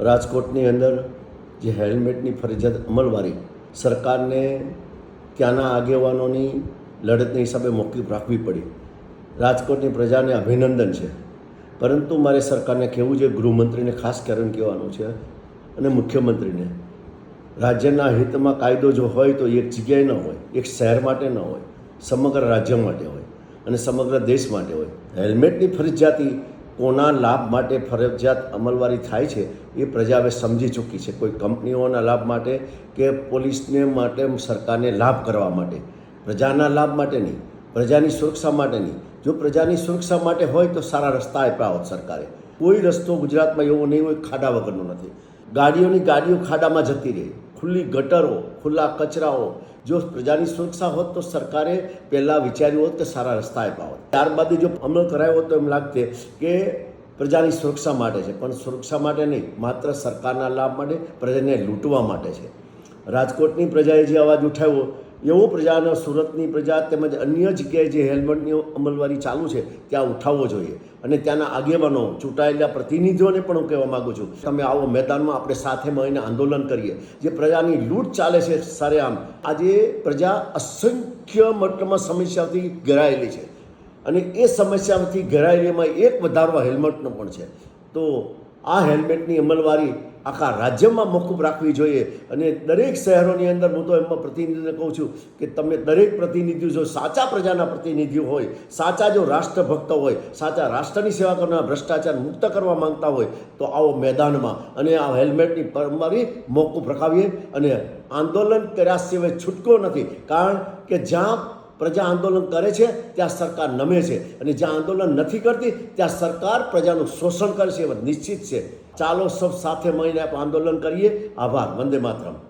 રાજકોટની અંદર જે હેલ્મેટની ફરજિયાત અમલવારી સરકારને ત્યાંના આગેવાનોની લડતની હિસાબે મોકૂફ રાખવી પડી. રાજકોટની પ્રજાને અભિનંદન છે, પરંતુ મારે સરકારને કહેવું છે, ગૃહમંત્રીને ખાસ કરીને કહેવાનું છે અને મુખ્યમંત્રીને, રાજ્યના હિતમાં કાયદો જો હોય તો એક જગ્યાએ ન હોય, એક શહેર માટે ન હોય, સમગ્ર રાજ્ય માટે હોય અને સમગ્ર દેશ માટે હોય. હેલ્મેટની ફરજિયાતી કોના લાભ માટે ફરજિયાત અમલવારી થાય છે એ પ્રજા હવે સમજી ચૂકી છે. કોઈ કંપનીઓના લાભ માટે કે પોલીસને માટે, સરકારને લાભ કરવા માટે, પ્રજાના લાભ માટે નહીં, પ્રજાની સુરક્ષા માટે નહીં. જો પ્રજાની સુરક્ષા માટે હોય તો સારા રસ્તા આપ્યા હોત સરકારે. કોઈ રસ્તો ગુજરાતમાં એવો નહીં હોય ખાડા વગરનો નથી. ગાડીઓ ખાડામાં જતી રહી, ખુલ્લી ગટરો, ખુલ્લા કચરાઓ. જો પ્રજાની સુરક્ષા હોત તો સરકારે પહેલાં વિચાર્યું હોત કે સારા રસ્તા આપ્યા હોત. ત્યારબાદ જો અમલ કરાયો હોત તો એમ લાગતે કે પ્રજાની સુરક્ષા માટે છે, પણ સુરક્ષા માટે નહીં, માત્ર સરકારના લાભ માટે, પ્રજાને લૂંટવા માટે છે. રાજકોટની પ્રજાએ જે અવાજ ઉઠાવ્યો એવો પ્રજાનો સુરતની પ્રજા તેમજ અન્ય જગ્યાએ જે હેલ્મેટની અમલવારી ચાલુ છે ત્યાં ઉઠાવવો જોઈએ. અને ત્યાંના આગેવાનો, ચૂંટાયેલા પ્રતિનિધિઓને પણ હું કહેવા માગું છું, તમે આવો મેદાનમાં આપણે સાથે મળીને આંદોલન કરીએ. જે પ્રજાની લૂંટ ચાલે છે સરેઆમ, આજે પ્રજા અસંખ્ય મಟ್ಟમાં સમસ્યાથી ઘેરાયેલી છે અને એ સમસ્યાથી ઘેરાયેલીમાં એક વધારવા હેલ્મેટનો પણ છે. તો આ હેલ્મેટની અમલવારી આખા રાજ્યમાં મોકૂફ રાખવી જોઈએ અને દરેક શહેરોની અંદર હું તો એમાં પ્રતિનિધિને કહું છું કે તમે દરેક પ્રતિનિધિઓ જો સાચા પ્રજાના પ્રતિનિધિઓ હોય, સાચા જો રાષ્ટ્રભક્ત હોય, સાચા રાષ્ટ્રની સેવા કરનાર, ભ્રષ્ટાચાર મુક્ત કરવા માંગતા હોય તો આવો મેદાનમાં અને આ હેલ્મેટની અમલવારી મોકૂફ રખાવીએ. અને આંદોલન કર્યા સિવાય છૂટકો નથી, કારણ કે જ્યાં પ્રજા આંદોલન કરે છે ત્યાં સરકાર નમે છે અને જ્યાં આંદોલન નથી કરતી ત્યાં સરકાર પ્રજાનું શોષણ કરે છે. એ નિશ્ચિત છે. ચાલો સૌ સાથે મળીને આંદોલન કરીએ. આભાર. વંદે માતરમ.